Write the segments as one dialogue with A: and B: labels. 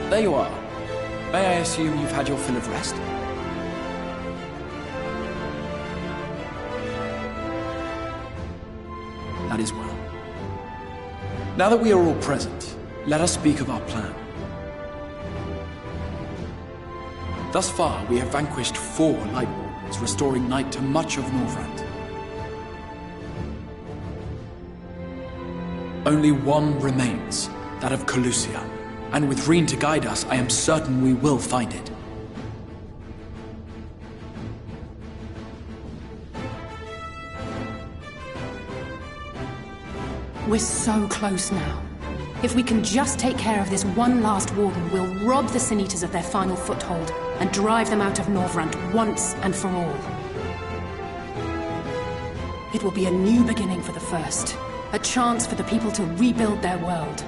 A: There you are. May I assume you've had your fill of rest? That is well. Now that we are all present, let us speak of our plan. Thus far, we have vanquished 4 Light Wardens, restoring night to much of Northrend. Only one remains, that of Calusia, and with Reen to guide us, I am certain we will find it.
B: We're so close now. If we can just take care of this one last Warden, we'll rob the Sin Eaters of their final foothold and drive them out of Northrend once and for all. It will be a new beginning for the First, a chance for the people to rebuild their world.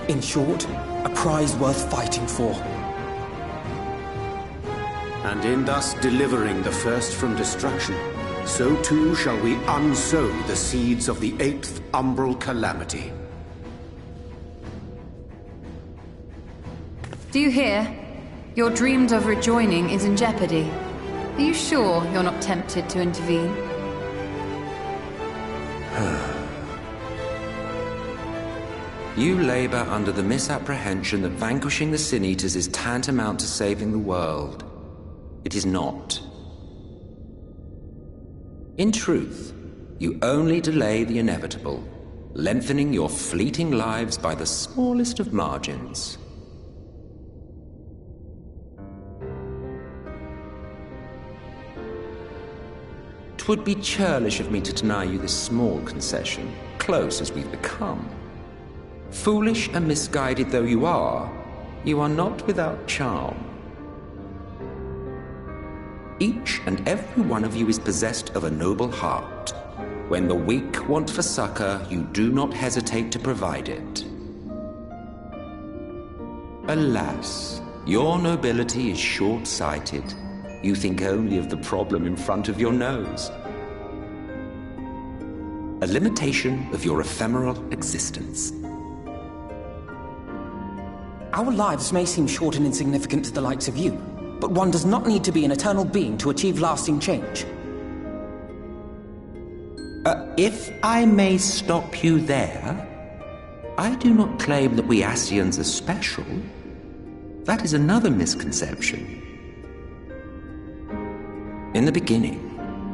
C: In short, a prize worth fighting for.
D: And in thus delivering the First from destruction, so too shall we unsow the seeds of the 8th Umbral Calamity.
E: Do you hear? Your dreamed of rejoining is in jeopardy. Are you sure you're not tempted to intervene?
F: You labor under the misapprehension that vanquishing the Sin Eaters is tantamount to saving the world. It is not. In truth, you only delay the inevitable, lengthening your fleeting lives by the smallest of margins. Twould be churlish of me to deny you this small concession, close as we've become. Foolish and misguided though you are not without charm. Each and every one of you is possessed of a noble heart. When the weak want for succor, you do not hesitate to provide it. Alas, your nobility is short-sighted. You think only of the problem in front of your nose. A limitation of your ephemeral existence.
C: Our lives may seem short and insignificant to the likes of you, but one does not need to be an eternal being to achieve lasting change.
F: If I may stop you there, I do not claim that we Ascians are special. That is another misconception. In the beginning,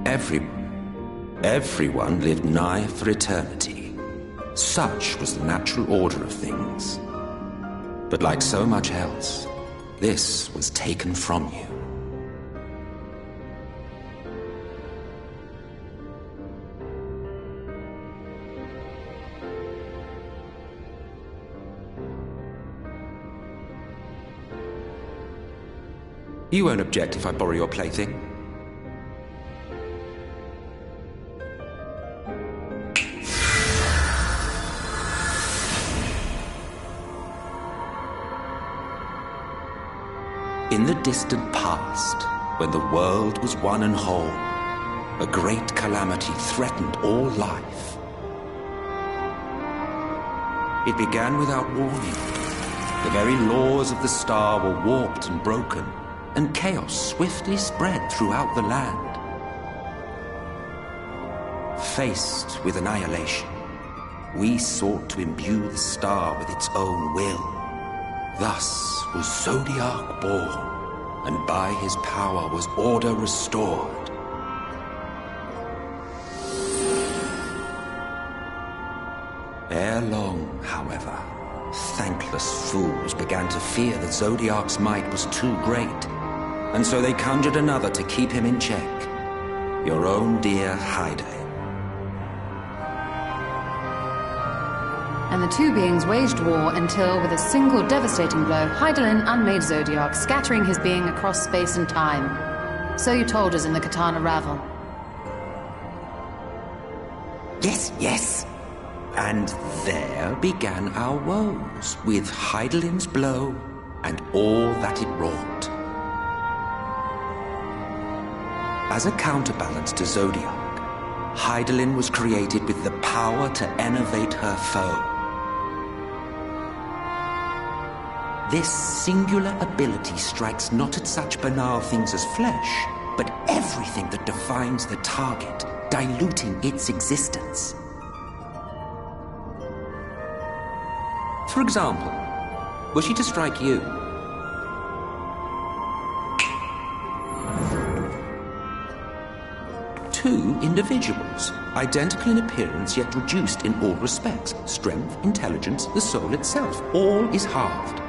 F: everyone lived nigh for eternity. Such was the natural order of things. But like so much else, this was taken from you. You won't object if I borrow your plaything? In the distant past, when the world was one and whole, a great calamity threatened all life. It began without warning. The very laws of the star were warped and broken, and chaos swiftly spread throughout the land. Faced with annihilation, we sought to imbue the star with its own will. Thus was Zodiac born, and by his power was order restored. Ere long, however, thankless fools began to fear that Zodiac's might was too great, and so they conjured another to keep him in check. Your own dear Hydaelyn.
E: And the two beings waged war until, with a single devastating blow, Hydaelyn unmade Zodiac, scattering his being across space and time. So you told us in the Katana Ravel.
F: Yes. And there began our woes, with Hydaelyn's blow and all that it wrought. As a counterbalance to Zodiac, Hydaelyn was created with the power to enervate her foe. This singular ability strikes not at such banal things as flesh, but everything that defines the target, diluting its existence. For example, were she to strike you, two individuals, identical in appearance yet reduced in all respects. Strength, intelligence, the soul itself, all is halved.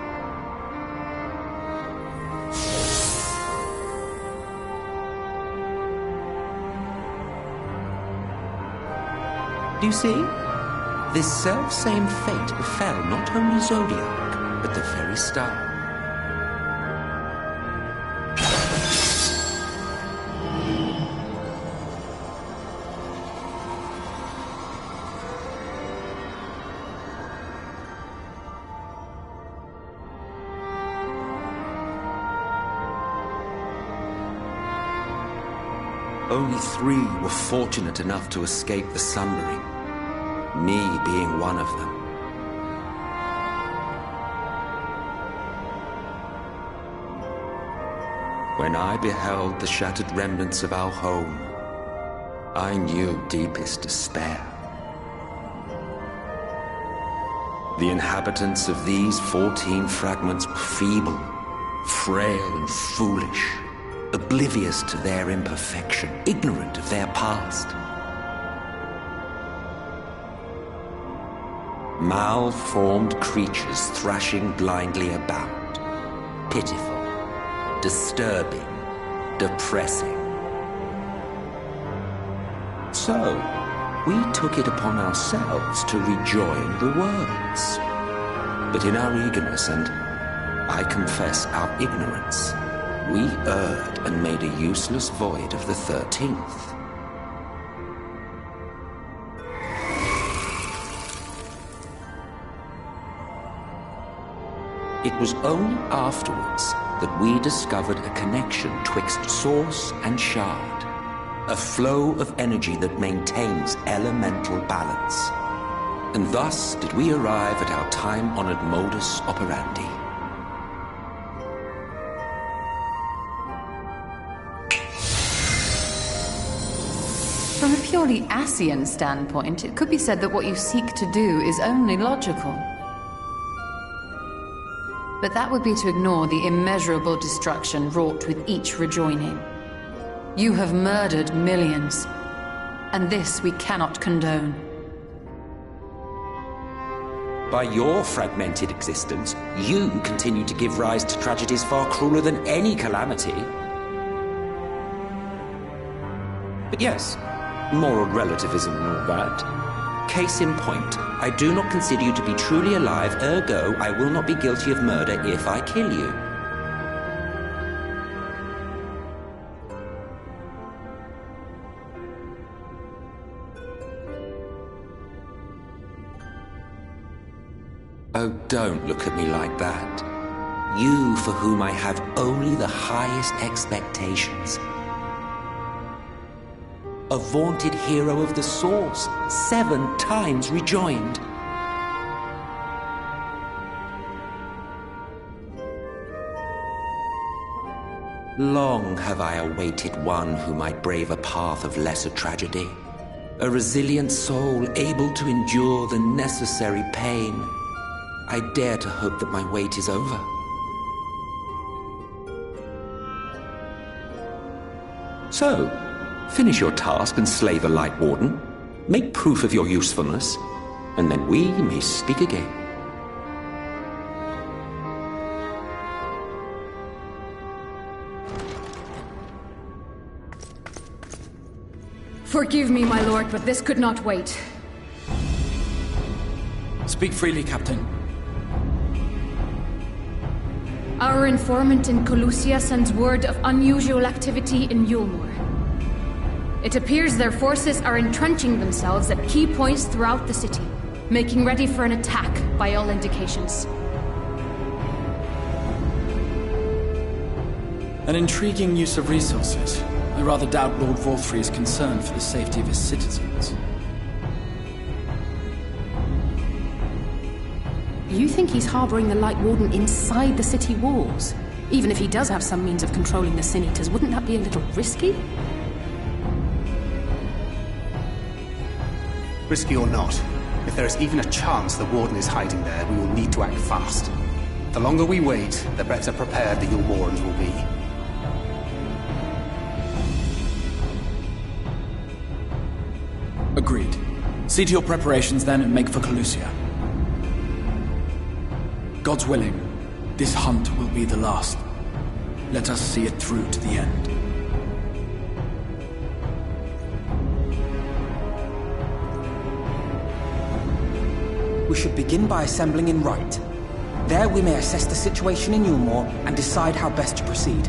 F: Do you see? This self-same fate befell not only Zodiac, but the very star. Only 3 were fortunate enough to escape the Sundering, me being one of them. When I beheld the shattered remnants of our home, I knew deepest despair. The inhabitants of these 14 fragments were feeble, frail and foolish, oblivious to their imperfection, ignorant of their past. Malformed creatures thrashing blindly about. Pitiful, disturbing, depressing. So, we took it upon ourselves to rejoin the worlds. But in our eagerness and, I confess, our ignorance, we erred and made a useless void of the 13th. It was only afterwards that we discovered a connection twixt source and shard, a flow of energy that maintains elemental balance. And thus did we arrive at our time-honored modus operandi.
E: From a purely Asian standpoint, it could be said that what you seek to do is only logical. But that would be to ignore the immeasurable destruction wrought with each rejoining. You have murdered millions, and this we cannot condone.
F: By your fragmented existence, you continue to give rise to tragedies far crueler than any calamity. But yes, moral relativism and all that. Case in point, I do not consider you to be truly alive, ergo I will not be guilty of murder if I kill you. Oh, don't look at me like that. You for whom I have only the highest expectations. A vaunted hero of the Source, 7 times rejoined. Long have I awaited one who might brave a path of lesser tragedy. A resilient soul able to endure the necessary pain. I dare to hope that my wait is over. So, finish your task and slay the Light Warden. Make proof of your usefulness, and then we may speak again.
G: Forgive me, my lord, but this could not wait.
A: Speak freely, Captain.
G: Our informant in Colusia sends word of unusual activity in Yulmore. It appears their forces are entrenching themselves at key points throughout the city, making ready for an attack by all indications.
A: An intriguing use of resources. I rather doubt Lord Vorthry is concerned for the safety of his citizens.
B: You think he's harboring the Light Warden inside the city walls? Even if he does have some means of controlling the Sin Eaters, wouldn't that be a little risky?
H: Risky or not, if there is even a chance the Warden is hiding there, we will need to act fast. The longer we wait, the better prepared the Yulwarrans will be.
A: Agreed. See to your preparations then and make for Calusia. God's willing, this hunt will be the last. Let us see it through to the end.
C: We should begin by assembling in Rite. There we may assess the situation in Yulmore and decide how best to proceed.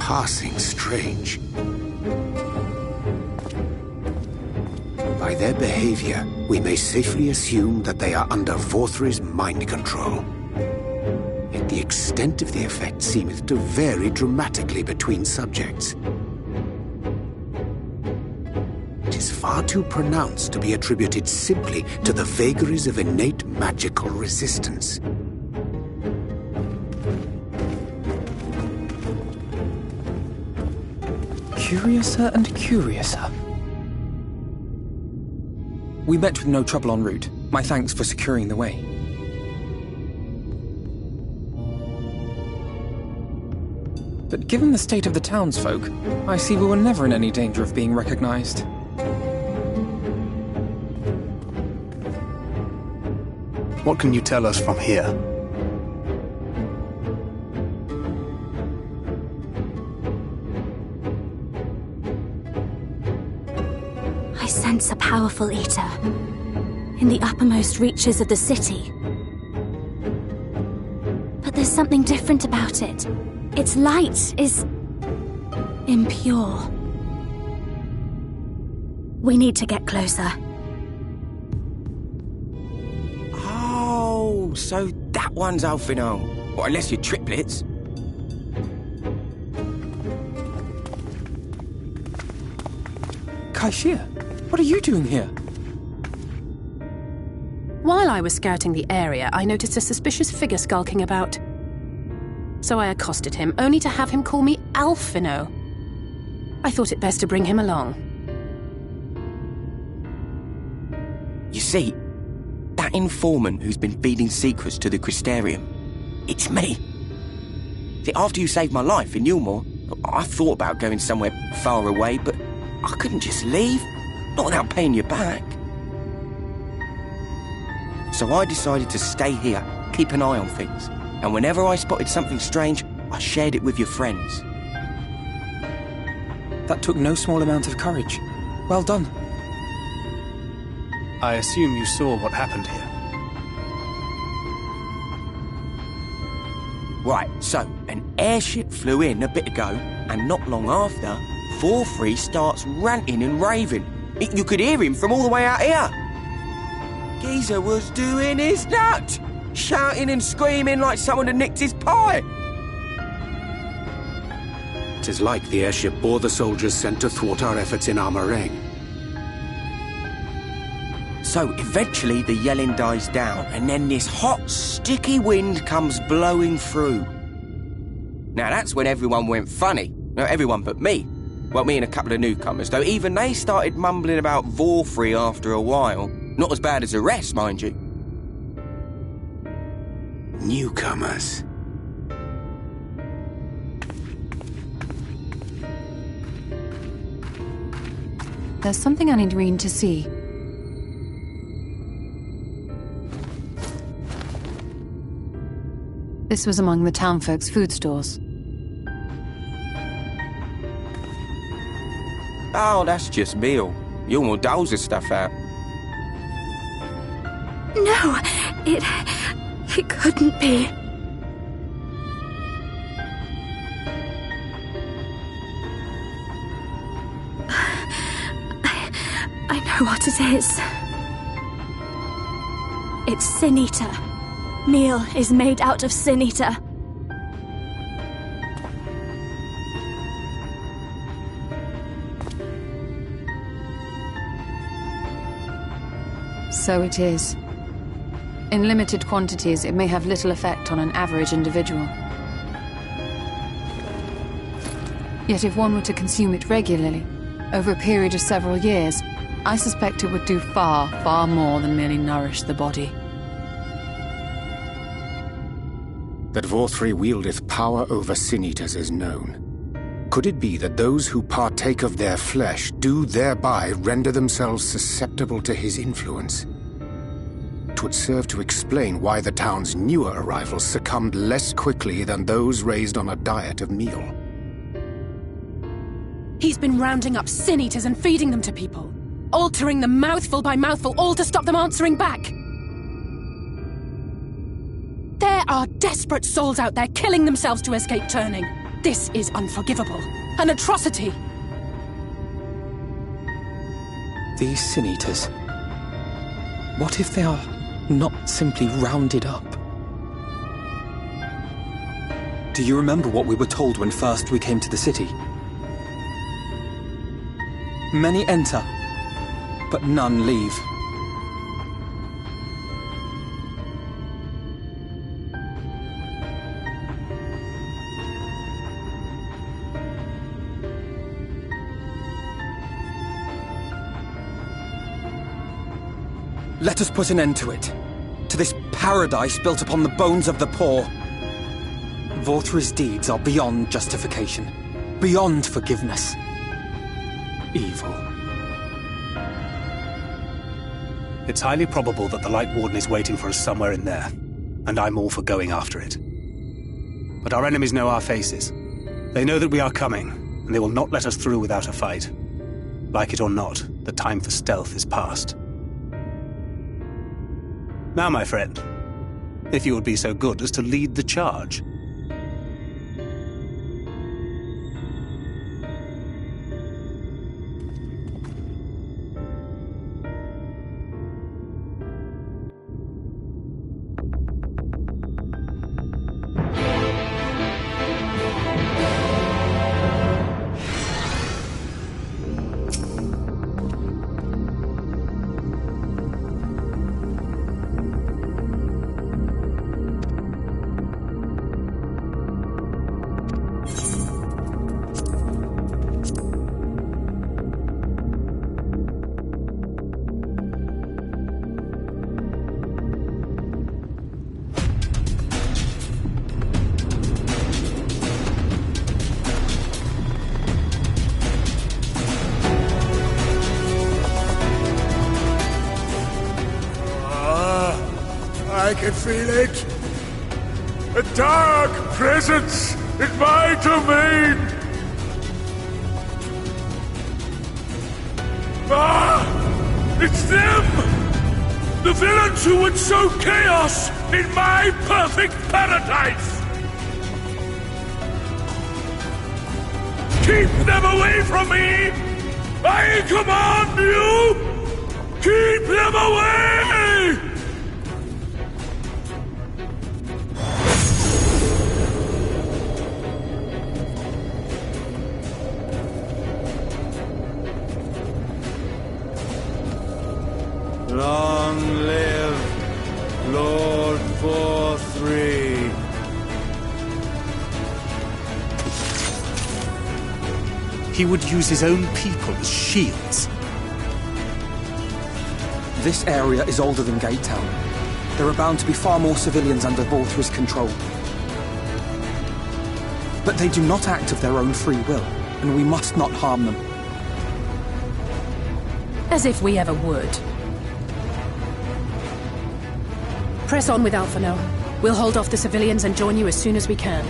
D: passing strange. By their behavior, we may safely assume that they are under Vorthri's mind control. Yet the extent of the effect seemeth to vary dramatically between subjects. It is far too pronounced to be attributed simply to the vagaries of innate magical resistance.
C: Curiouser and curiouser. We met with no trouble en route. My thanks for securing the way. But given the state of the townsfolk, I see we were never in any danger of being recognized.
H: What can you tell us from here?
I: I sense a powerful eater in the uppermost reaches of the city. But there's something different about it. Its light is impure. We need to get closer.
J: Oh, so that one's Alphino. Well, unless you're triplets.
C: Kaishir, what are you doing here?
B: While I was scouting the area, I noticed a suspicious figure skulking about. So I accosted him, only to have him call me Alphino. I thought it best to bring him along.
J: You see, that informant who's been feeding secrets to the Crystarium, it's me. See, after you saved my life in Yulmore, I thought about going somewhere far away, but I couldn't just leave, not without paying you back. So I decided to stay here, keep an eye on things, and whenever I spotted something strange, I shared it with your friends.
C: That took no small amount of courage. Well done.
H: I assume you saw what happened here.
J: Right, so an airship flew in a bit ago, and not long after, Vorthri starts ranting and raving. You could hear him from all the way out here. Geezer was doing his nut, shouting and screaming like someone had nicked his pie.
D: It is like the airship bore the soldiers sent to thwart our efforts in Armorang.
J: So eventually the yelling dies down, and then this hot, sticky wind comes blowing through. Now that's when everyone went funny. No, everyone but me. Well, me and a couple of newcomers, though even they started mumbling about Vorthri after a while. Not as bad as the rest, mind you.
D: Newcomers.
E: There's something I need Reen to see. This was among the townfolk's food stores.
J: Oh, that's just meal. Yulmore doles the stuff out.
I: No, it couldn't be. I know what it is. It's Sin Eater. Meal is made out of Sin Eater.
E: So it is. In limited quantities, it may have little effect on an average individual. Yet if one were to consume it regularly, over a period of several years, I suspect it would do far, far more than merely nourish the body.
D: That Vorthri wieldeth power over Sin-Eaters is known. Could it be that those who partake of their flesh do thereby render themselves susceptible to his influence? It would serve to explain why the town's newer arrivals succumbed less quickly than those raised on a diet of meal.
B: He's been rounding up Sin-Eaters and feeding them to people, altering them mouthful by mouthful, all to stop them answering back. There are desperate souls out there killing themselves to escape turning. This is unforgivable. An atrocity!
C: These Sin-Eaters... what if they are not simply rounded up?
K: Do you remember what we were told when first we came to the city?
C: Many enter, but none leave. Let us put an end to it. To this paradise built upon the bones of the poor. Vorthri's deeds are beyond justification. Beyond forgiveness. Evil.
H: It's highly probable that the Light Warden is waiting for us somewhere in there, and I'm all for going after it. But our enemies know our faces. They know that we are coming, and they will not let us through without a fight. Like it or not, the time for stealth is past. Now, my friend, if you would be so good as to lead the charge.
L: I can feel it. A dark presence in my domain. Ah! It's them! The villains who would sow chaos in my perfect paradise! Keep them away from me! I command you! Keep them away!
M: Long live Lord 4-3.
H: He would use his own people as shields.
C: This area is older than Gate Town. There are bound to be far more civilians under Vorthri's control. But they do not act of their own free will, and we must not harm them.
B: As if we ever would. Press on with Alphano. We'll hold off the civilians and join you as soon as we can.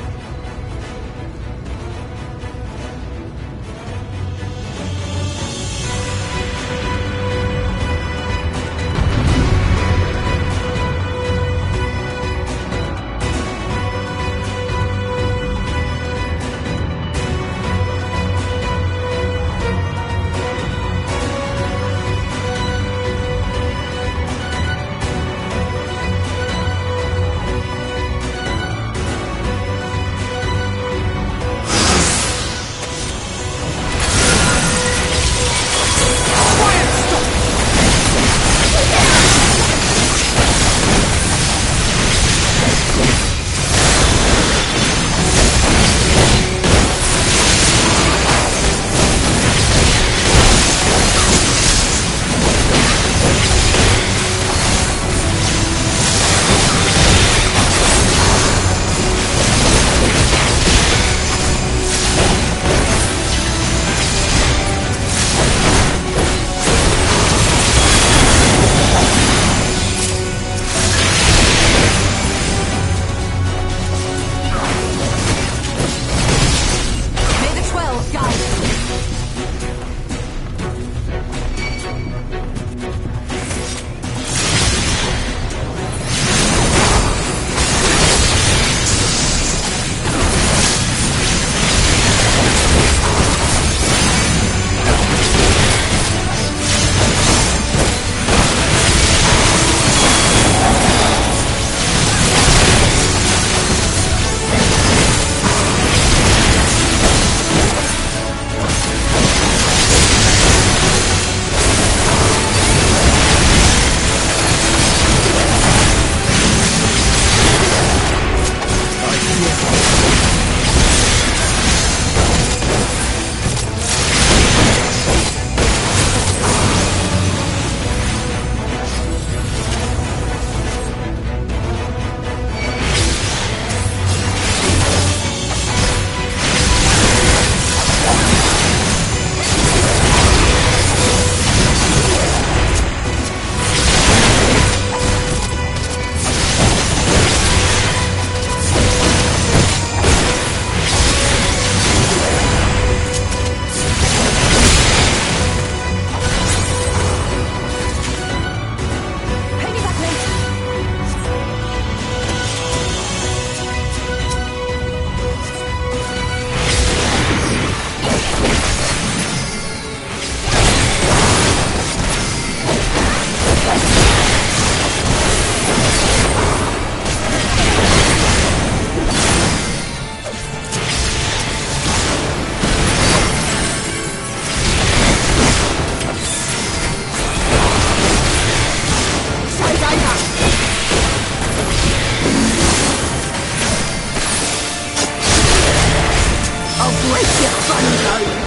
L: bungo!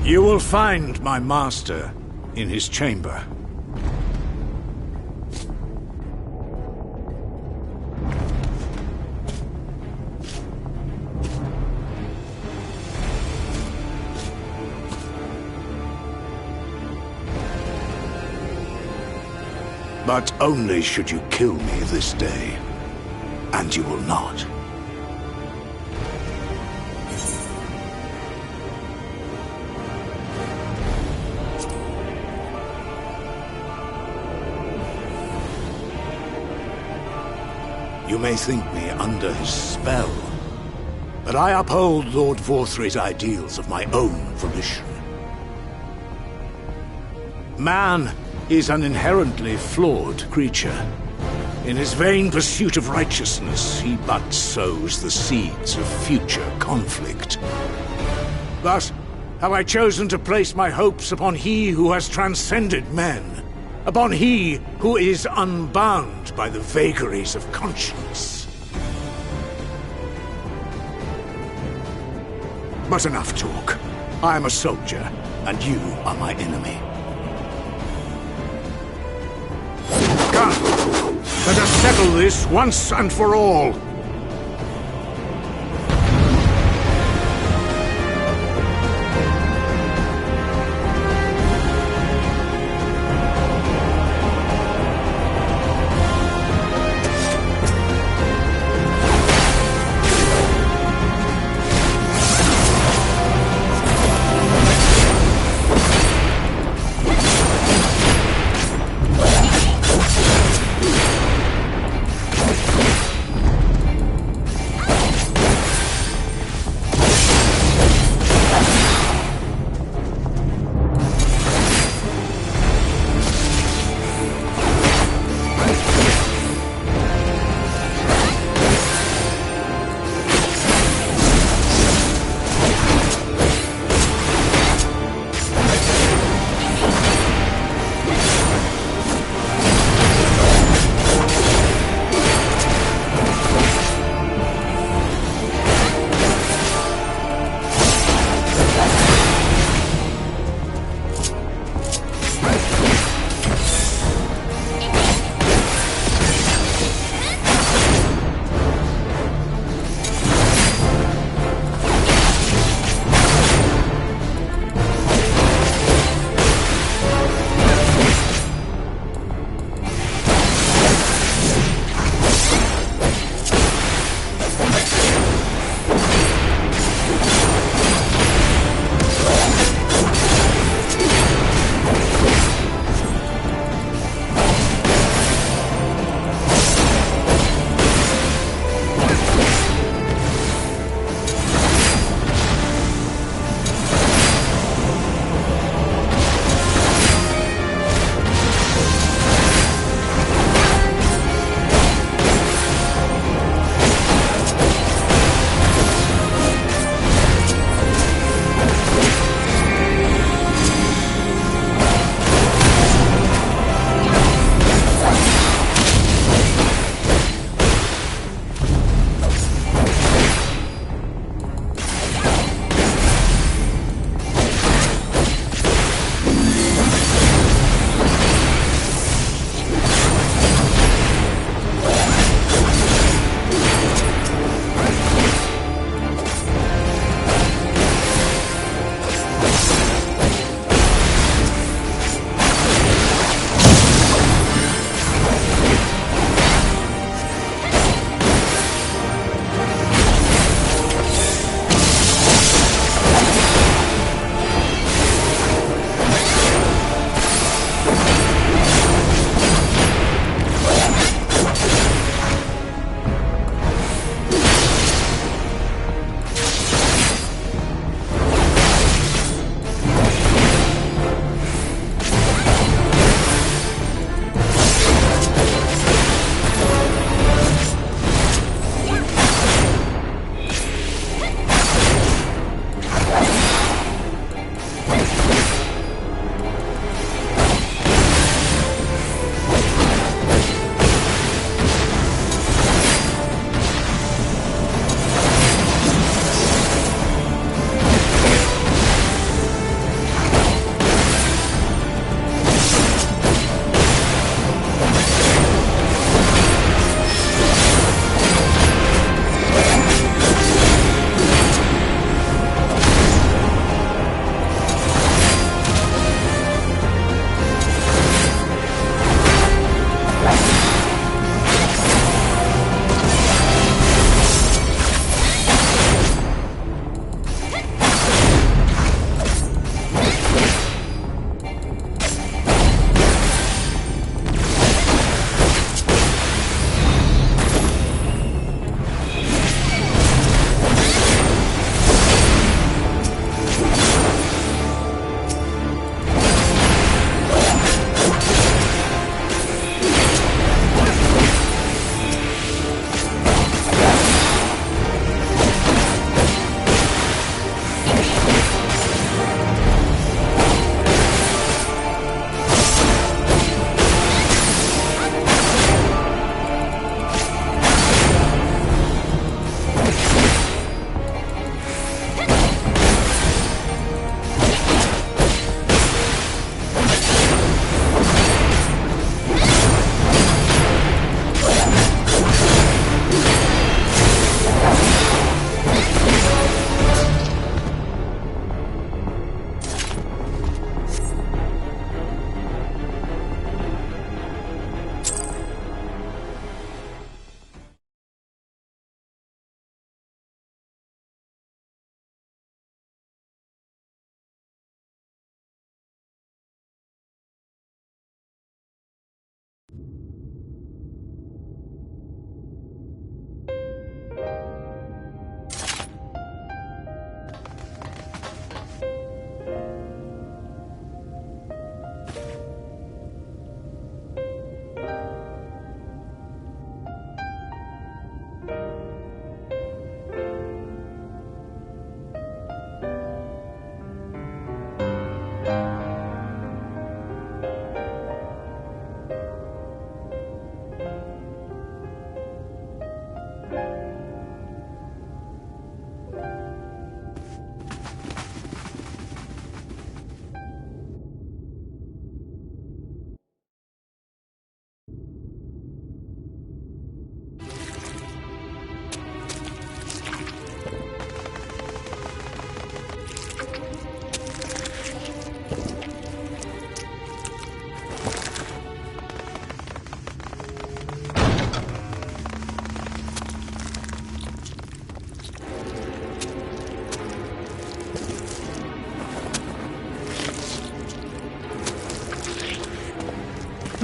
M: You will find my master in his chamber. But only should you kill me this day, and you will not. You may think me under his spell, but I uphold Lord Vorthry's ideals of my own volition. Man is an inherently flawed creature. In his vain pursuit of righteousness, he but sows the seeds of future conflict. Thus, have I chosen to place my hopes upon he who has transcended men, upon he who is unbound by the vagaries of conscience. But enough talk. I am a soldier, and you are my enemy. Come, let us settle this once and for all.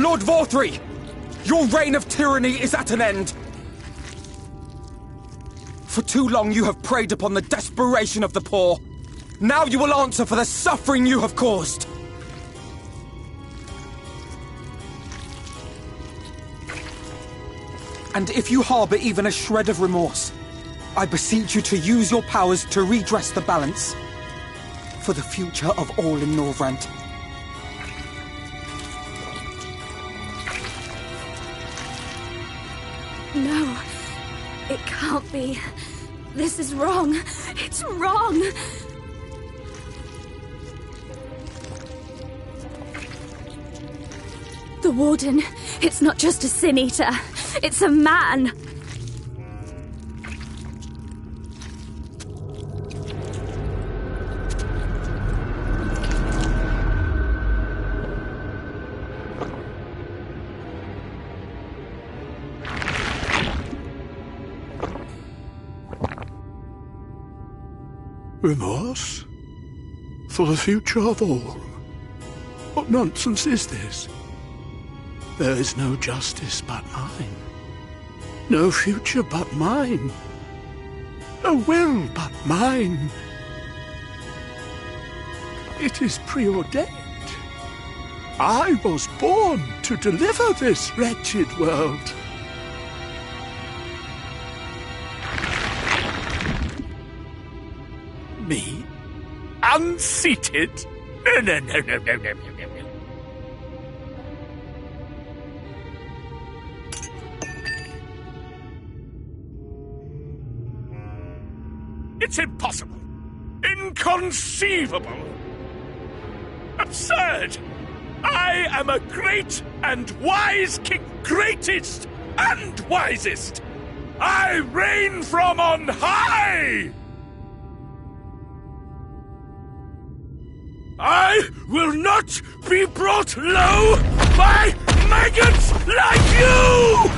C: Lord Vorthree! Your reign of tyranny is at an end! For too long you have preyed upon the desperation of the poor. Now you will answer for the suffering you have caused! And if you harbour even a shred of remorse, I beseech you to use your powers to redress the balance. For the future of all in Norvrant.
I: No, it can't be. This is wrong. It's wrong. The Warden, it's not just a Sin Eater. It's a man.
M: Remorse? For the future of all? What nonsense is this? There is no justice but mine. No future but mine. No will but mine. It is preordained. I was born to deliver this wretched world. Me? Unseated? No. It's impossible. Inconceivable. Absurd. I am a great and wise king. Greatest and wisest. I reign from on high. I will not be brought low by maggots like you!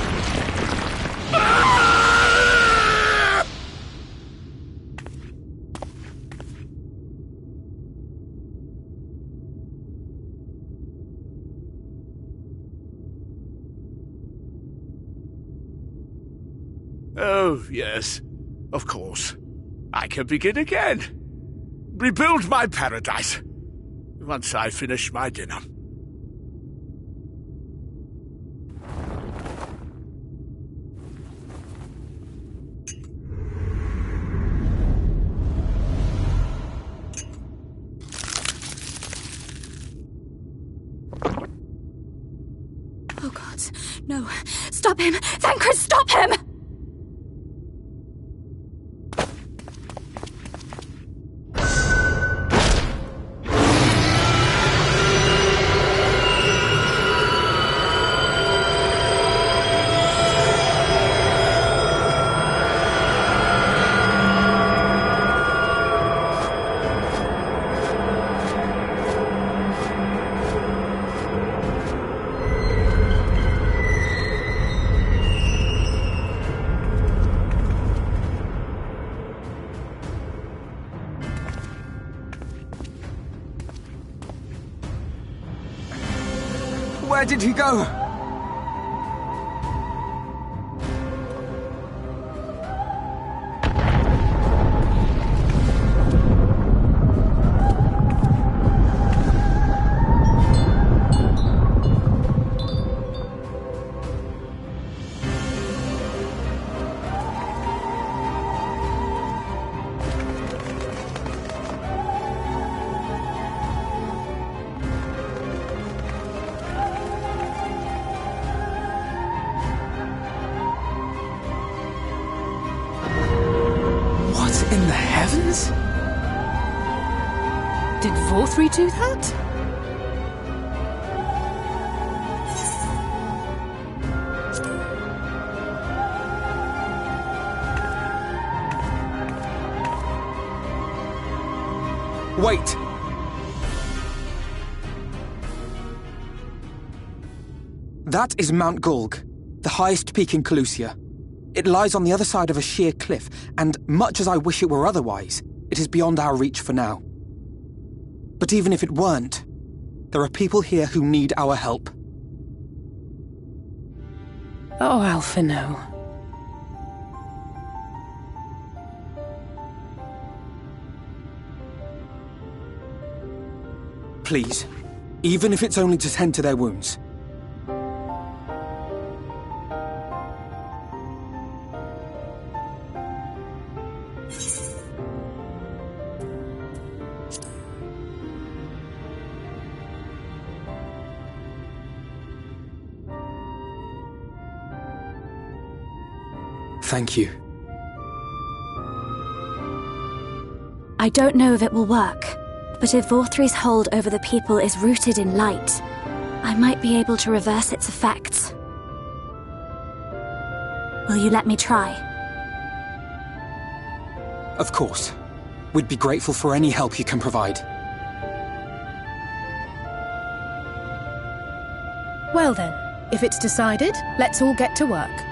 M: Ah! Oh, yes, of course. I can begin again. Rebuild my paradise. Once I finish my dinner.
I: Oh God, no. Stop him! Thancred, stop him!
C: Where did he go? In the heavens?
B: Did Vorthree do that?
C: Wait! That is Mount Gulg, the highest peak in Calusia. It lies on the other side of a sheer cliff, and much as I wish it were otherwise, it is beyond our reach for now. But even if it weren't, there are people here who need our help.
B: Oh, Alphino.
C: Please, even if it's only to tend to their wounds. Thank you.
I: I don't know if it will work, but if Vorthri's hold over the people is rooted in light, I might be able to reverse its effects. Will you let me try?
C: Of course. We'd be grateful for any help you can provide.
B: Well then, if it's decided, let's all get to work.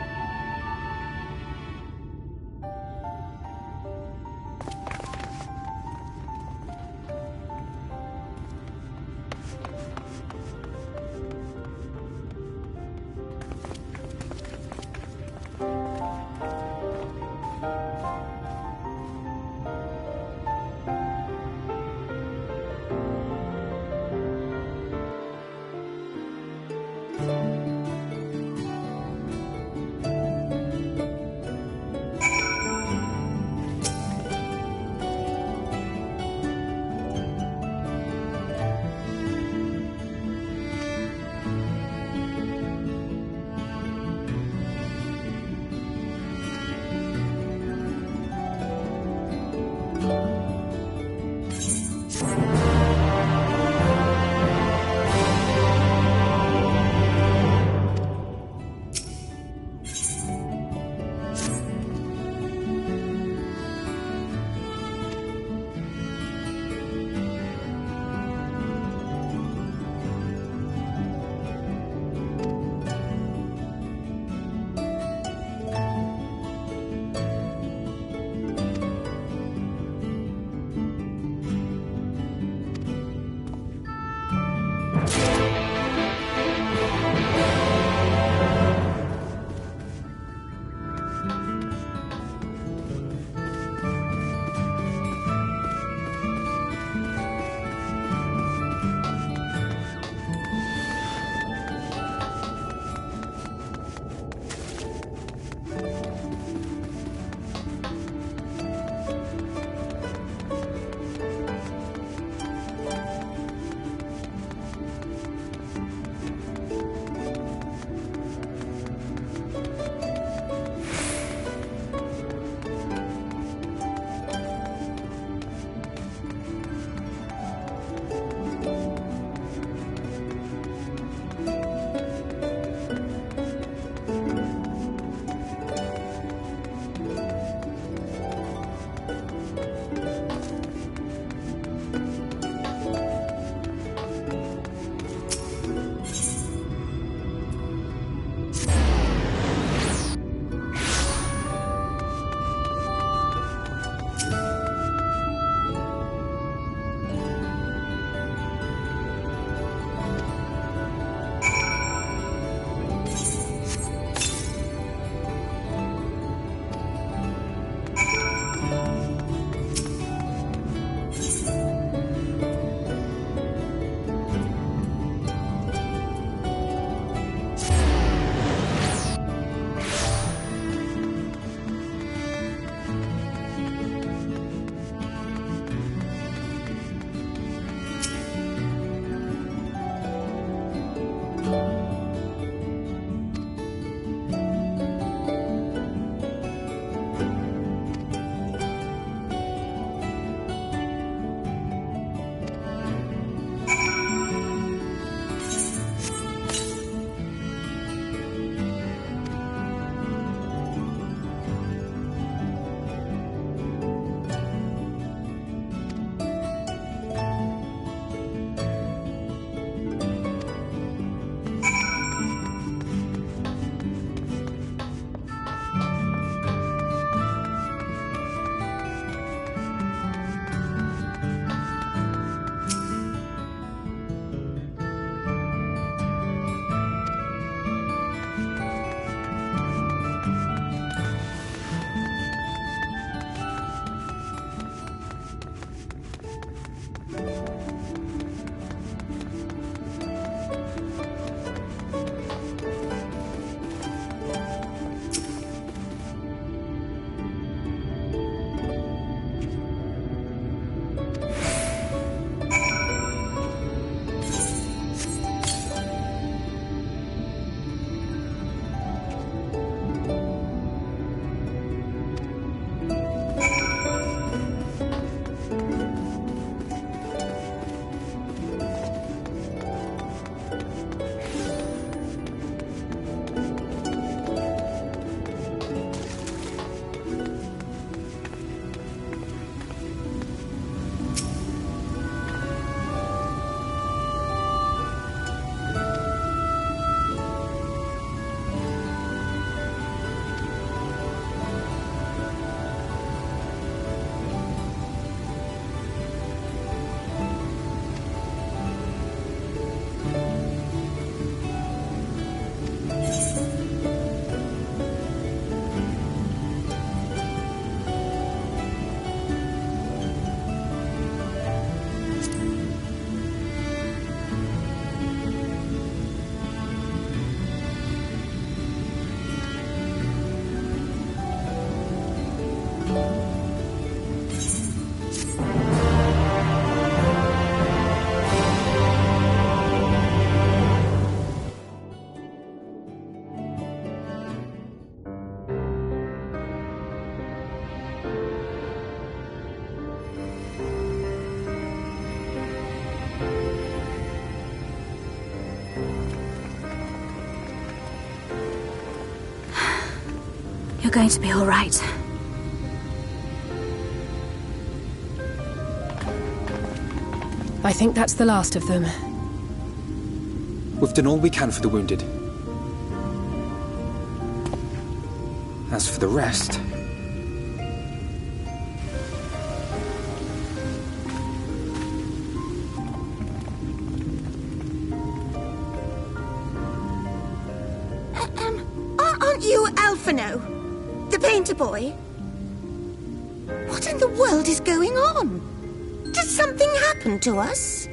I: going to be all right.
B: I think that's the last of them.
C: We've done all we can for the wounded. As for the rest...
N: Aren't you Alphino? The painter boy? What in the world is going on? Did something happen to us?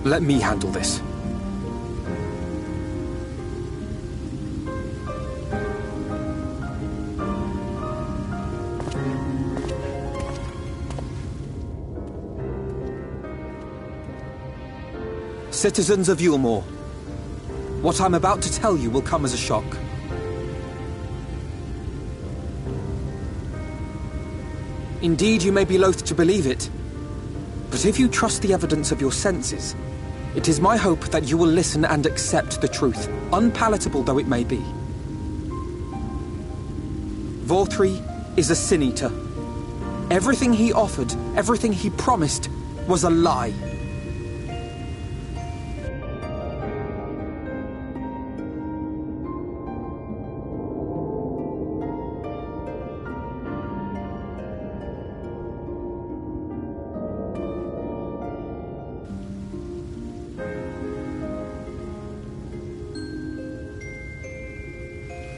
C: Let me handle this. Citizens of Yulmore, what I'm about to tell you will come as a shock. Indeed, you may be loath to believe it, but if you trust the evidence of your senses, it is my hope that you will listen and accept the truth, unpalatable though it may be. Vorthri is a sin-eater. Everything he offered, everything he promised, was a lie.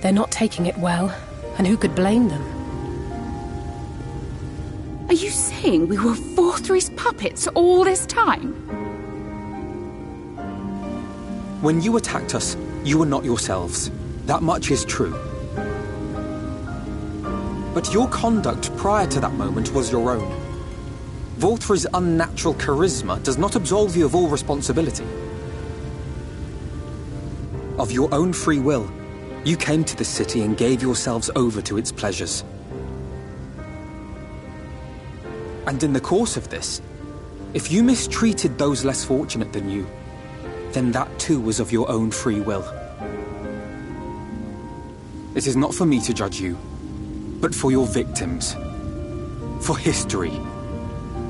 B: They're not taking it well, and who could blame them?
O: Are you saying we were Vorthri's puppets all this time?
C: When you attacked us, you were not yourselves. That much is true. But your conduct prior to that moment was your own. Vorthri's unnatural charisma does not absolve you of all responsibility. Of your own free will, you came to the city and gave yourselves over to its pleasures. And in the course of this, if you mistreated those less fortunate than you, then that too was of your own free will. It is not for me to judge you, but for your victims, for history,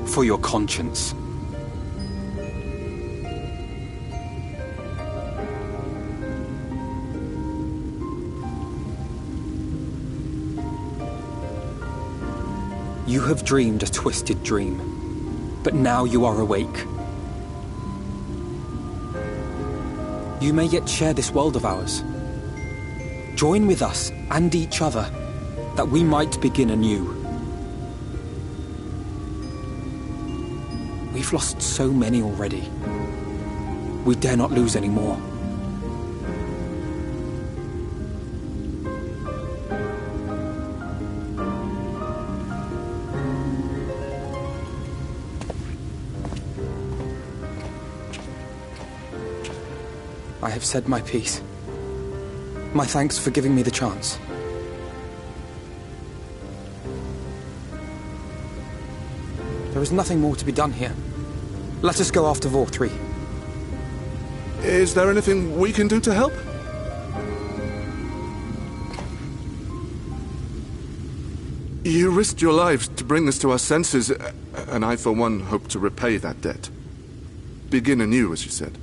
C: for your conscience. You have dreamed a twisted dream, but now you are awake. You may yet share this world of ours. Join with us and each other, that we might begin anew. We've lost so many already. We dare not lose any more. I have said my piece. My thanks for giving me the chance. There is nothing more to be done here. Let us go after Vorthri.
P: Is there anything we can do to help? You risked your lives to bring us to our senses, and I, for one, hope to repay that debt. Begin anew, as you said.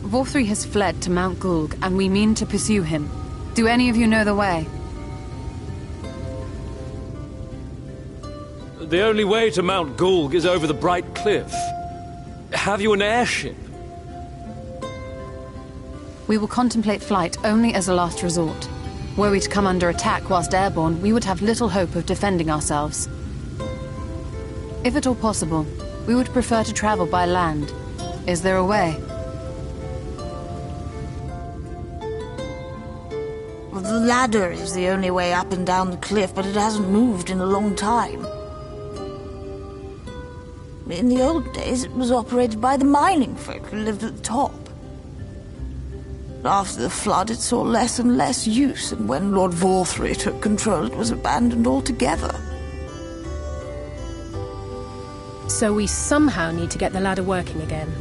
E: Vorthri has fled to Mount Gulg, and we mean to pursue him. Do any of you know the way?
Q: The only way to Mount Gulg is over the Bright Cliff. Have you an airship?
E: We will contemplate flight only as a last resort. Were we to come under attack whilst airborne, we would have little hope of defending ourselves. If at all possible, we would prefer to travel by land. Is there a way?
N: Well, the ladder is the only way up and down the cliff, but it hasn't moved in a long time. In the old days, it was operated by the mining folk who lived at the top.
R: After the flood, it saw less and less use, and when Lord Vorthry took control, it was abandoned altogether.
B: So we somehow need to get the ladder working again.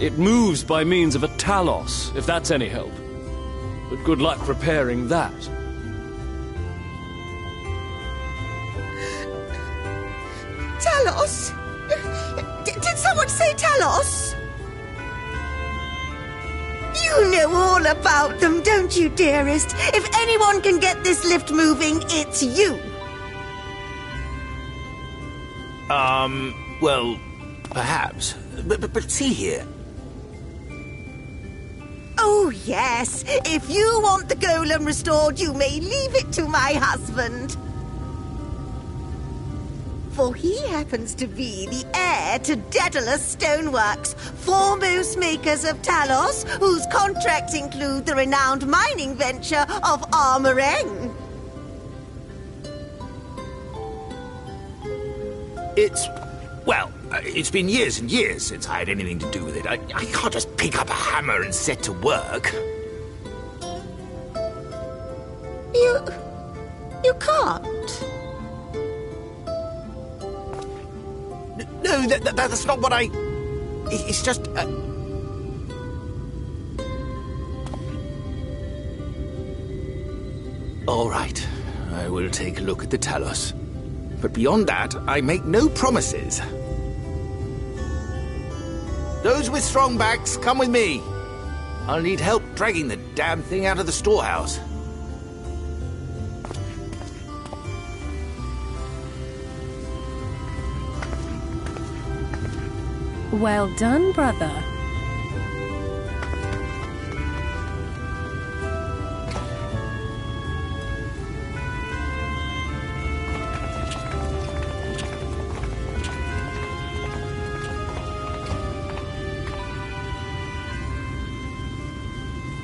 Q: It moves by means of a Talos, if that's any help. But good luck repairing that.
N: Talos? Did someone say Talos? You know all about them, don't you, dearest? If anyone can get this lift moving, it's you.
M: Well, perhaps. But see here.
N: Oh, yes. If you want the golem restored, you may leave it to my husband. For he happens to be the heir to Daedalus Stoneworks, foremost makers of Talos, whose contracts include the renowned mining venture of Armoreng.
M: It's been years and years since I had anything to do with it. I can't just pick up a hammer and set to work.
N: You can't?
M: No, that's not what I... It's just... All right, I will take a look at the Talos. But beyond that, I make no promises. Those with strong backs, come with me. I'll need help dragging the damn thing out of the storehouse.
B: Well done, brother.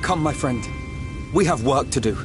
C: Come, my friend. We have work to do.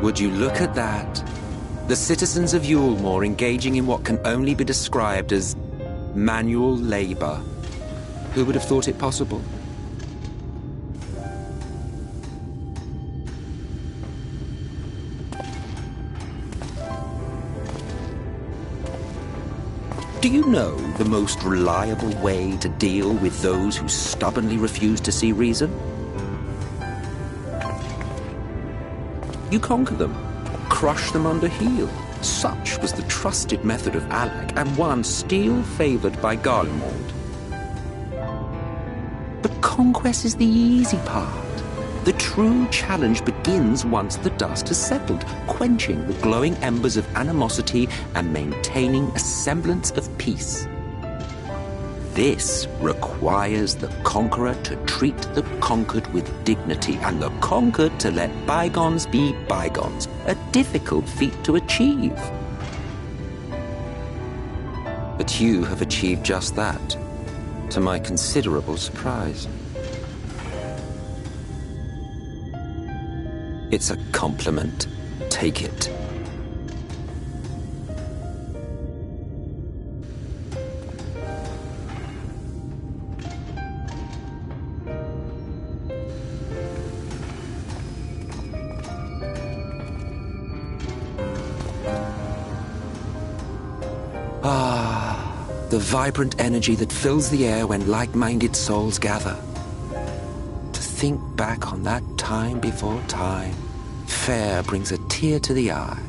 F: Would you look at that? The citizens of Yulmore engaging in what can only be described as manual labor. Who would have thought it possible? Do you know the most reliable way to deal with those who stubbornly refuse to see reason? You conquer them, crush them under heel. Such was the trusted method of Alec, and one still favored by Garlemald. But conquest is the easy part. The true challenge begins once the dust has settled, quenching the glowing embers of animosity and maintaining a semblance of peace. This requires the conqueror to treat the conquered with dignity, and the conquered to let bygones be bygones, a difficult feat to achieve. But you have achieved just that, to my considerable surprise. It's a compliment. Take it. The vibrant energy that fills the air when like-minded souls gather. To think back on that time before time, fair brings a tear to the eye.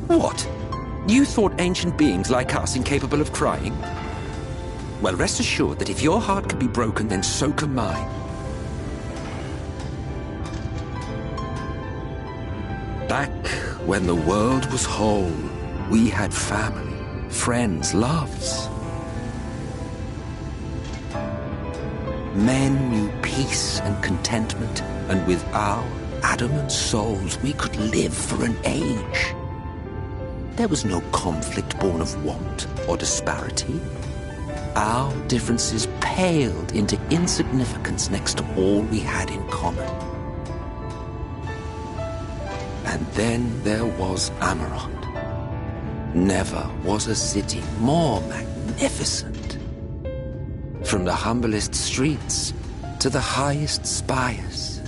F: What? You thought ancient beings like us incapable of crying? Well, rest assured that if your heart can be broken, then so can mine. Back when the world was whole, we had family, friends, loves. Men knew peace and contentment, and with our adamant souls, we could live for an age. There was no conflict born of want or disparity. Our differences paled into insignificance next to all we had in common. And then there was Amarant. Never was a city more magnificent. From the humblest streets to the highest spires,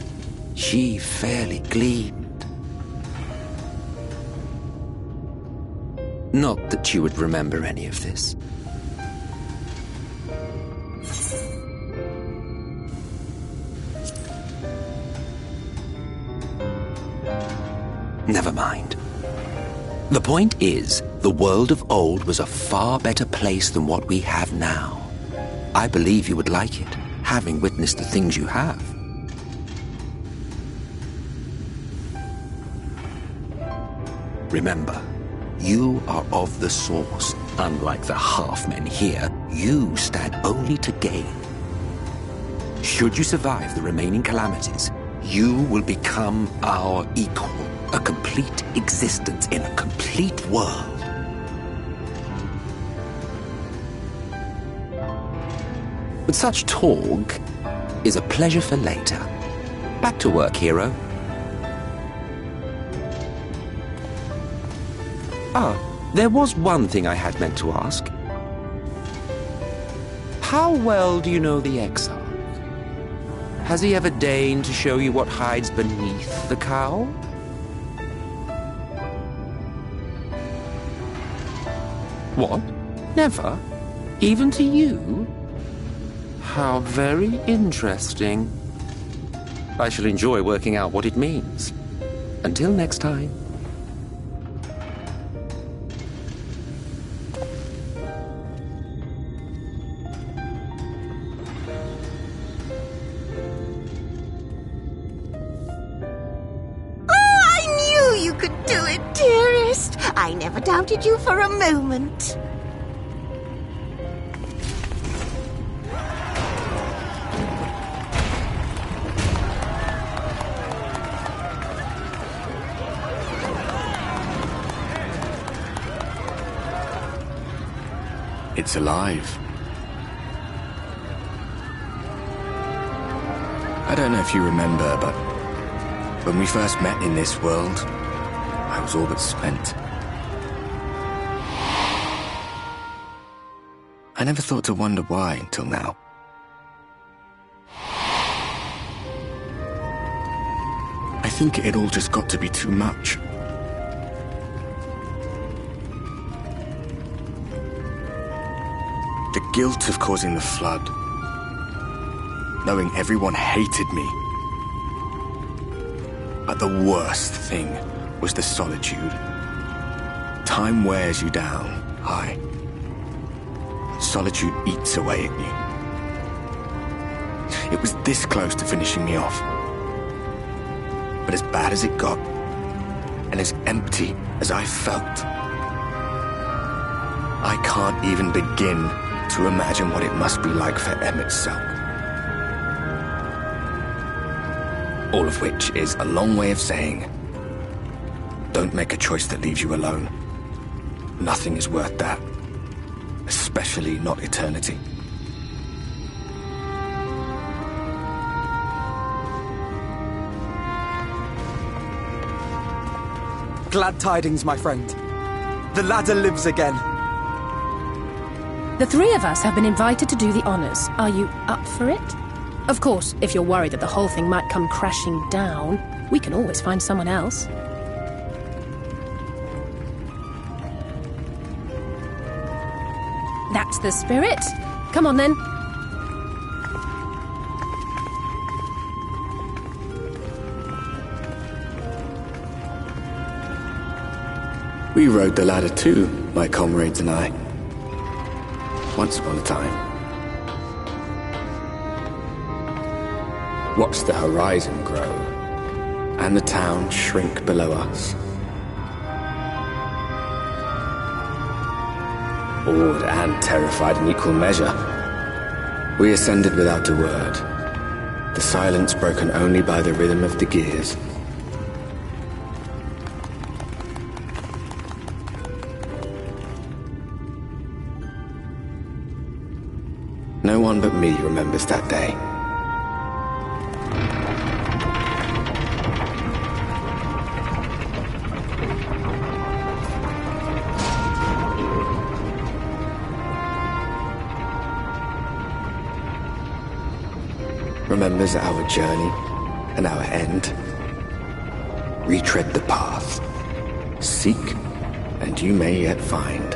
F: she fairly gleamed. Not that you would remember any of this. Never mind. The point is, the world of old was a far better place than what we have now. I believe you would like it, having witnessed the things you have. Remember, you are of the source. Unlike the half-men here, you stand only to gain. Should you survive the remaining calamities, you will become our equal. A complete existence in a complete world. But such talk is a pleasure for later. Back to work, hero. There was one thing I had meant to ask. How well do you know the XIV? Has he ever deigned to show you what hides beneath the cowl? What? Never? Even to you? How very interesting. I shall enjoy working out what it means. Until next time.
N: I never doubted you for a moment.
M: It's alive.
J: I don't know if you remember, but when we first met in this world, I was all but spent. I never thought to wonder why until now. I think it all just got to be too much. The guilt of causing the flood, knowing everyone hated me. But the worst thing was the solitude. Time wears you down, aye. Solitude eats away at you. It was this close to finishing me off. But as bad as it got, and as empty as I felt, I can't even begin to imagine what it must be like for M itself. All of which is a long way of saying, don't make a choice that leaves you alone. Nothing is worth that. Especially not eternity.
C: Glad tidings, my friend. The ladder lives again.
B: The three of us have been invited to do the honors. Are you up for it? Of course, if you're worried that the whole thing might come crashing down, we can always find someone else. That's the spirit. Come on, then.
J: We rode the ladder too, my comrades and I. Once upon a time. Watched the horizon grow, and the town shrink below us. Awed and terrified in equal measure, we ascended without a word, the silence broken only by the rhythm of the gears. No one but me remembers that day. Remembers our journey and our end. Retread the path. Seek, and you may yet find.